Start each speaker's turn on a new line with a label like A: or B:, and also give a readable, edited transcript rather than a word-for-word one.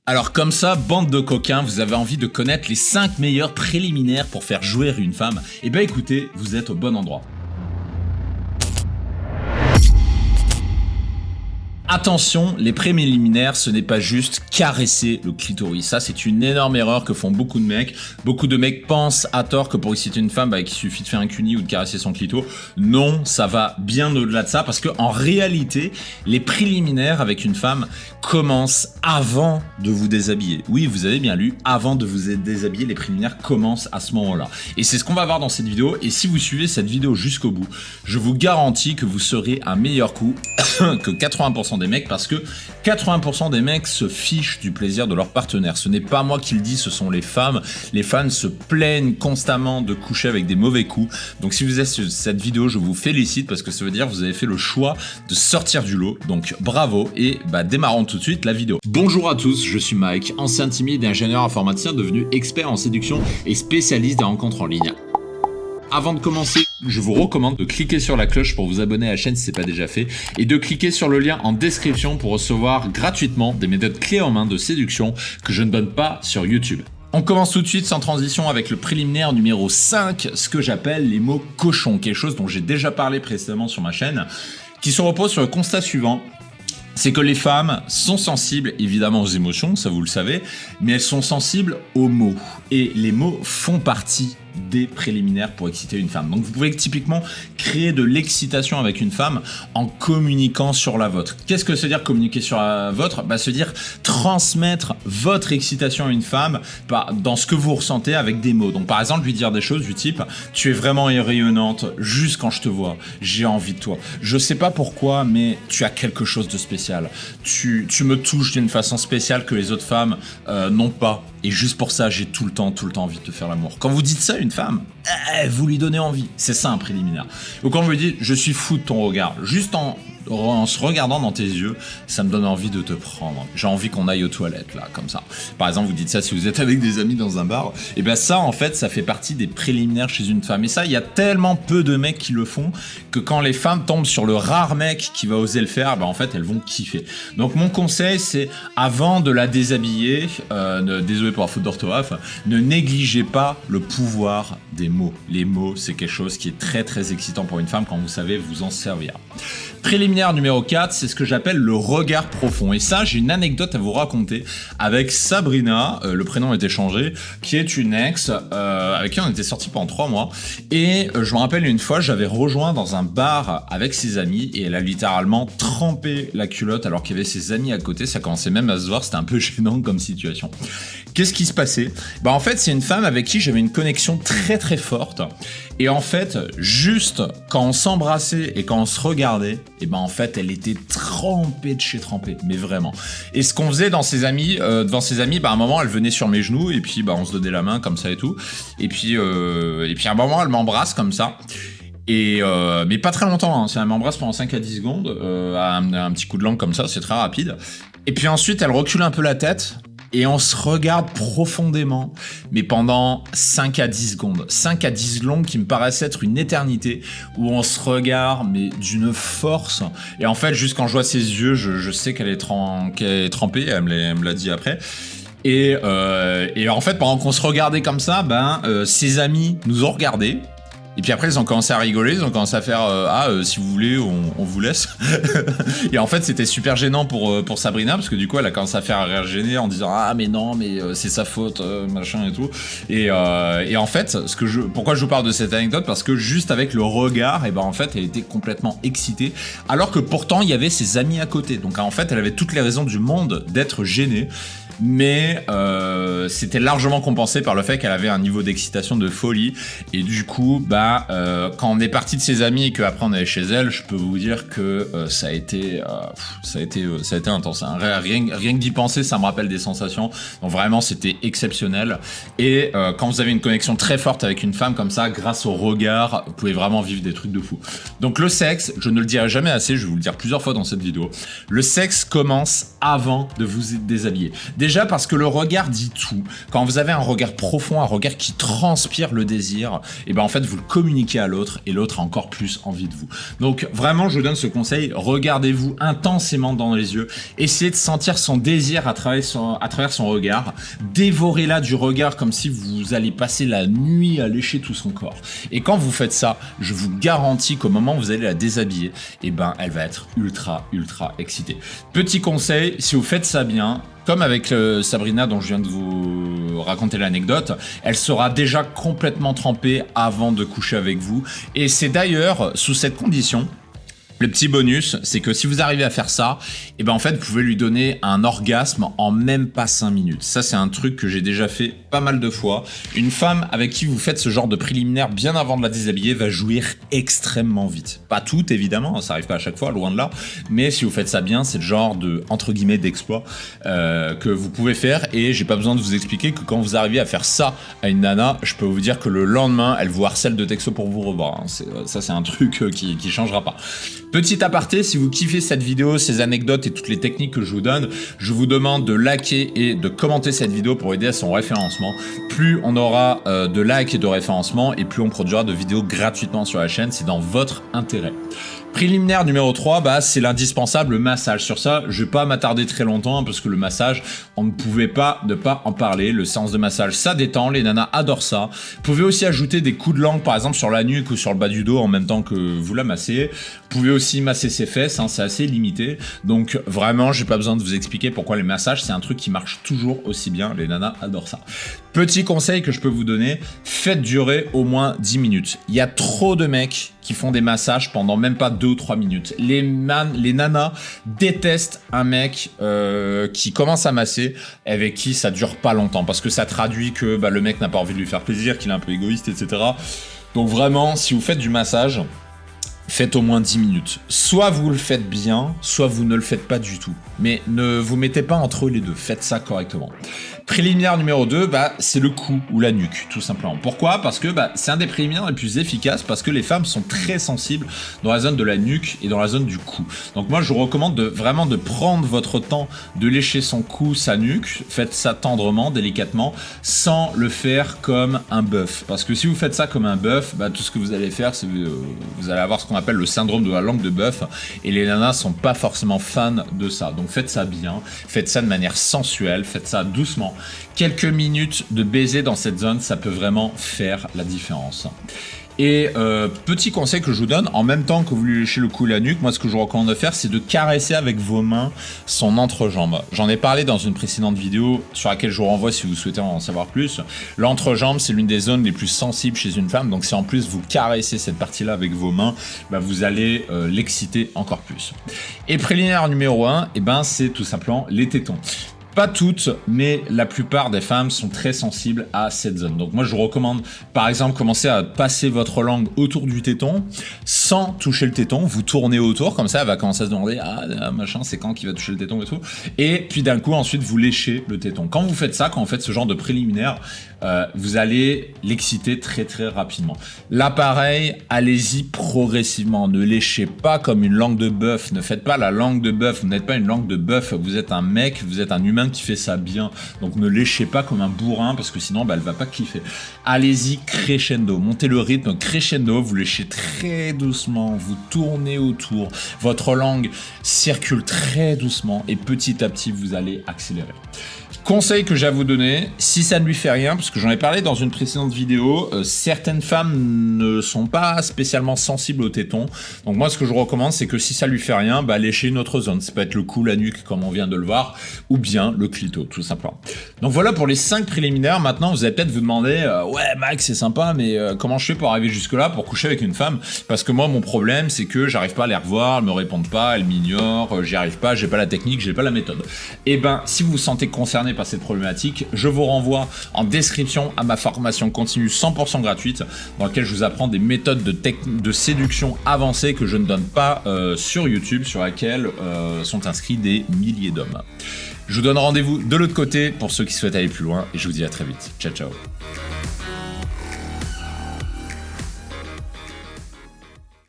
A: Alors comme ça, bande de coquins, vous avez envie de connaître les 5 meilleurs préliminaires pour faire jouer une femme? Eh ben écoutez, vous êtes au bon endroit. Attention, les préliminaires, ce n'est pas juste caresser le clitoris. Ça, c'est une énorme erreur que font beaucoup de mecs. Beaucoup de mecs pensent à tort que pour exciter une femme, il suffit de faire un cuni ou de caresser son clito. Non, ça va bien au-delà de ça parce que en réalité, les préliminaires avec une femme commencent avant de vous déshabiller. Oui, vous avez bien lu, avant de vous déshabiller, les préliminaires commencent à ce moment-là. Et c'est ce qu'on va voir dans cette vidéo. Et si vous suivez cette vidéo jusqu'au bout, je vous garantis que vous serez un meilleur coup que 80% des mecs, parce que 80% des mecs se fichent du plaisir de leur partenaire. Ce n'est pas moi qui le dis, ce sont les femmes. Les fans se plaignent constamment de coucher avec des mauvais coups. Donc si vous êtes sur cette vidéo, je vous félicite parce que ça veut dire que vous avez fait le choix de sortir du lot. Donc bravo et démarrons tout de suite la vidéo. Bonjour à tous, je suis Mike, ancien timide et ingénieur informaticien devenu expert en séduction et spécialiste des rencontres en ligne. Avant de commencer, je vous recommande de cliquer sur la cloche pour vous abonner à la chaîne si ce n'est pas déjà fait et de cliquer sur le lien en description pour recevoir gratuitement des méthodes clés en main de séduction que je ne donne pas sur YouTube. On commence tout de suite sans transition avec le préliminaire numéro 5, ce que j'appelle les mots cochons, quelque chose dont j'ai déjà parlé précédemment sur ma chaîne, qui se repose sur le constat suivant. C'est que les femmes sont sensibles évidemment aux émotions, ça vous le savez, mais elles sont sensibles aux mots. Et les mots font partie des préliminaires pour exciter une femme. Donc vous pouvez typiquement créer de l'excitation avec une femme en communiquant sur la vôtre. Qu'est-ce que ça veut dire communiquer sur la vôtre? Se dire transmettre votre excitation à une femme dans ce que vous ressentez avec des mots. Donc par exemple lui dire des choses du type « Tu es vraiment rayonnante, juste quand je te vois, j'ai envie de toi. Je sais pas pourquoi, mais tu as quelque chose de spécial. Tu me touches d'une façon spéciale que les autres femmes n'ont pas. Et juste pour ça, j'ai tout le temps envie de te faire l'amour. » Quand vous dites ça à une femme, vous lui donnez envie. C'est ça un préliminaire. Ou quand vous lui dites, je suis fou de ton regard, juste en se regardant dans tes yeux, ça me donne envie de te prendre. J'ai envie qu'on aille aux toilettes, là, comme ça. Par exemple, vous dites ça si vous êtes avec des amis dans un bar. Et ça, en fait, ça fait partie des préliminaires chez une femme. Et ça, il y a tellement peu de mecs qui le font que quand les femmes tombent sur le rare mec qui va oser le faire, en fait, elles vont kiffer. Donc, mon conseil, c'est avant de la déshabiller, désolé pour la faute d'orthographe, ne négligez pas le pouvoir des mots. Les mots, c'est quelque chose qui est très, très excitant pour une femme quand vous savez vous en servir. Préliminaire numéro 4, c'est ce que j'appelle le regard profond. Et ça, j'ai une anecdote à vous raconter avec Sabrina, le prénom était changé, qui est une ex avec qui on était sortis pendant 3 mois. Et je me rappelle une fois, j'avais rejoint dans un bar avec ses amis et elle a littéralement trempé la culotte alors qu'il y avait ses amis à côté. Ça commençait même à se voir, c'était un peu gênant comme situation. Qu'est-ce qui se passait? En fait, c'est une femme avec qui j'avais une connexion très très forte. Et en fait, juste quand on s'embrassait et quand on se regardait, en fait, elle était trempée de chez trempée, mais vraiment. Et ce qu'on faisait dans ses amis, devant ses amis, à un moment, elle venait sur mes genoux et puis on se donnait la main comme ça et tout. Et puis à un moment, elle m'embrasse comme ça. Et mais pas très longtemps, hein. Elle m'embrasse pendant 5 à 10 secondes, un petit coup de langue comme ça, c'est très rapide. Et puis ensuite, elle recule un peu la tête. Et on se regarde profondément, mais pendant 5 à 10 secondes. 5 à 10 secondes qui me paraissent être une éternité, où on se regarde, mais d'une force. Et en fait, juste quand je vois ses yeux, je sais qu'elle est trempée, elle me l'a dit après. Et en fait, pendant qu'on se regardait comme ça, ses amis nous ont regardés. Et puis après, ils ont commencé à rigoler, ils ont commencé à faire si vous voulez, on vous laisse. Et en fait, c'était super gênant pour Sabrina, parce que du coup, elle a commencé à faire rire gêné en disant mais non, mais c'est sa faute, machin et tout. Et en fait, pourquoi je vous parle de cette anecdote, parce que juste avec le regard, en fait, elle était complètement excitée, alors que pourtant, il y avait ses amis à côté. Donc en fait, elle avait toutes les raisons du monde d'être gênée. Mais c'était largement compensé par le fait qu'elle avait un niveau d'excitation de folie. Et du coup, quand on est parti de ses amis et qu'après on allait chez elle, je peux vous dire que ça a été intense. Hein. Rien que d'y penser, ça me rappelle des sensations. Donc vraiment, c'était exceptionnel. Et quand vous avez une connexion très forte avec une femme comme ça, grâce au regard, vous pouvez vraiment vivre des trucs de fou. Donc le sexe, je ne le dirai jamais assez, je vais vous le dire plusieurs fois dans cette vidéo. Le sexe commence avant de vous déshabiller. Déjà parce que le regard dit tout. Quand vous avez un regard profond, un regard qui transpire le désir, en fait vous le communiquer à l'autre et l'autre a encore plus envie de vous. Donc vraiment, je vous donne ce conseil, regardez-vous intensément dans les yeux, essayez de sentir son désir à travers son regard, dévorez-la du regard comme si vous alliez passer la nuit à lécher tout son corps. Et quand vous faites ça, je vous garantis qu'au moment où vous allez la déshabiller, eh ben, elle va être ultra excitée. Petit conseil, si vous faites ça bien, comme avec Sabrina dont je viens de vous raconter l'anecdote, elle sera déjà complètement trempée avant de coucher avec vous. Et c'est d'ailleurs sous cette condition, le petit bonus, c'est que si vous arrivez à faire ça, et ben en fait, vous pouvez lui donner un orgasme en même pas 5 minutes. Ça, c'est un truc que j'ai déjà fait pas mal de fois. Une femme avec qui vous faites ce genre de préliminaire bien avant de la déshabiller va jouir extrêmement vite. Pas toutes, évidemment, ça arrive pas à chaque fois, loin de là. Mais si vous faites ça bien, c'est le genre de, entre guillemets, d'exploit que vous pouvez faire. Et j'ai pas besoin de vous expliquer que quand vous arrivez à faire ça à une nana, je peux vous dire que le lendemain, elle vous harcèle de texto pour vous revoir. Hein. Ça, c'est un truc qui changera pas. Petit aparté, si vous kiffez cette vidéo, ces anecdotes et toutes les techniques que je vous donne, je vous demande de liker et de commenter cette vidéo pour aider à son référencement. Plus on aura de likes et de référencement et plus on produira de vidéos gratuitement sur la chaîne, c'est dans votre intérêt. Préliminaire numéro 3, bah, c'est l'indispensable massage. Sur ça, je vais pas m'attarder très longtemps hein, parce que le massage, on ne pouvait pas ne pas en parler. Le séance de massage, ça détend, les nanas adorent ça. Vous pouvez aussi ajouter des coups de langue, par exemple sur la nuque ou sur le bas du dos en même temps que vous la massez. Vous pouvez aussi masser ses fesses, hein, c'est assez limité. Donc vraiment, j'ai pas besoin de vous expliquer pourquoi les massages, c'est un truc qui marche toujours aussi bien. Les nanas adorent ça. Petit conseil que je peux vous donner, faites durer au moins 10 minutes. Il y a trop de mecs qui font des massages pendant même pas 2 ou 3 minutes. Les nanas détestent un mec qui commence à masser avec qui ça dure pas longtemps parce que ça traduit que bah, le mec n'a pas envie de lui faire plaisir, qu'il est un peu égoïste, etc. Donc vraiment, si vous faites du massage, faites au moins 10 minutes. Soit vous le faites bien, soit vous ne le faites pas du tout. Mais ne vous mettez pas entre les deux, faites ça correctement. Préliminaire numéro 2, bah, c'est le cou ou la nuque, tout simplement. Pourquoi ? Parce que bah, c'est un des préliminaires les plus efficaces parce que les femmes sont très sensibles dans la zone de la nuque et dans la zone du cou. Donc moi, je vous recommande vraiment de prendre votre temps de lécher son cou, sa nuque. Faites ça tendrement, délicatement, sans le faire comme un bœuf. Parce que si vous faites ça comme un bœuf, bah, tout ce que vous allez faire, c'est vous allez avoir ce qu'on appelle le syndrome de la langue de bœuf et les nanas sont pas forcément fans de ça. Donc faites ça bien, faites ça de manière sensuelle, faites ça doucement. Quelques minutes de baiser dans cette zone, ça peut vraiment faire la différence. Et petit conseil que je vous donne, en même temps que vous lui léchez le cou et la nuque, moi ce que je vous recommande de faire, c'est de caresser avec vos mains son entrejambe. J'en ai parlé dans une précédente vidéo sur laquelle je vous renvoie si vous souhaitez en savoir plus. L'entrejambe, c'est l'une des zones les plus sensibles chez une femme, donc si en plus vous caressez cette partie-là avec vos mains, bah, vous allez l'exciter encore plus. Et préliminaire numéro 1, eh ben, c'est tout simplement les tétons. Pas toutes, mais la plupart des femmes sont très sensibles à cette zone. Donc moi, je vous recommande, par exemple, commencer à passer votre langue autour du téton, sans toucher le téton. Vous tournez autour, comme ça, elle va commencer à se demander, ah, machin, c'est quand qu'il va toucher le téton et tout. Et puis d'un coup, ensuite, vous léchez le téton. Quand vous faites ça, quand vous faites ce genre de préliminaire, vous allez l'exciter très rapidement. Là, pareil, allez-y progressivement. Ne léchez pas comme une langue de bœuf. Ne faites pas la langue de bœuf. Vous n'êtes pas une langue de bœuf. Vous êtes un mec, vous êtes un humain qui fait ça bien. Donc ne léchez pas comme un bourrin parce que sinon, bah, elle va pas kiffer. Allez-y crescendo. Montez le rythme crescendo. Vous léchez très doucement. Vous tournez autour. Votre langue circule très doucement et petit à petit, vous allez accélérer. Conseil que j'ai à vous donner, si ça ne lui fait rien, parce que j'en ai parlé dans une précédente vidéo, certaines femmes ne sont pas spécialement sensibles au téton. Donc moi, ce que je recommande, c'est que si ça lui fait rien, bah, léchez une autre zone. Ça peut être le cou, la nuque, comme on vient de le voir, ou bien le clito, tout simplement. Donc voilà pour les 5 préliminaires. Maintenant, vous allez peut-être vous demander, ouais, Max, c'est sympa, mais comment je fais pour arriver jusque-là, pour coucher avec une femme ? Parce que moi, mon problème, c'est que j'arrive pas à les revoir, elles me répondent pas, elles m'ignorent, j'y arrive pas, j'ai pas la technique, j'ai pas la méthode. Et ben, si vous vous sentez concerné par cette problématique, je vous renvoie en description à ma formation continue 100% gratuite dans laquelle je vous apprends des méthodes de séduction avancées que je ne donne pas sur YouTube, sur laquelle sont inscrits des milliers d'hommes. Je vous donne rendez-vous de l'autre côté pour ceux qui souhaitent aller plus loin et je vous dis à très vite. Ciao, ciao.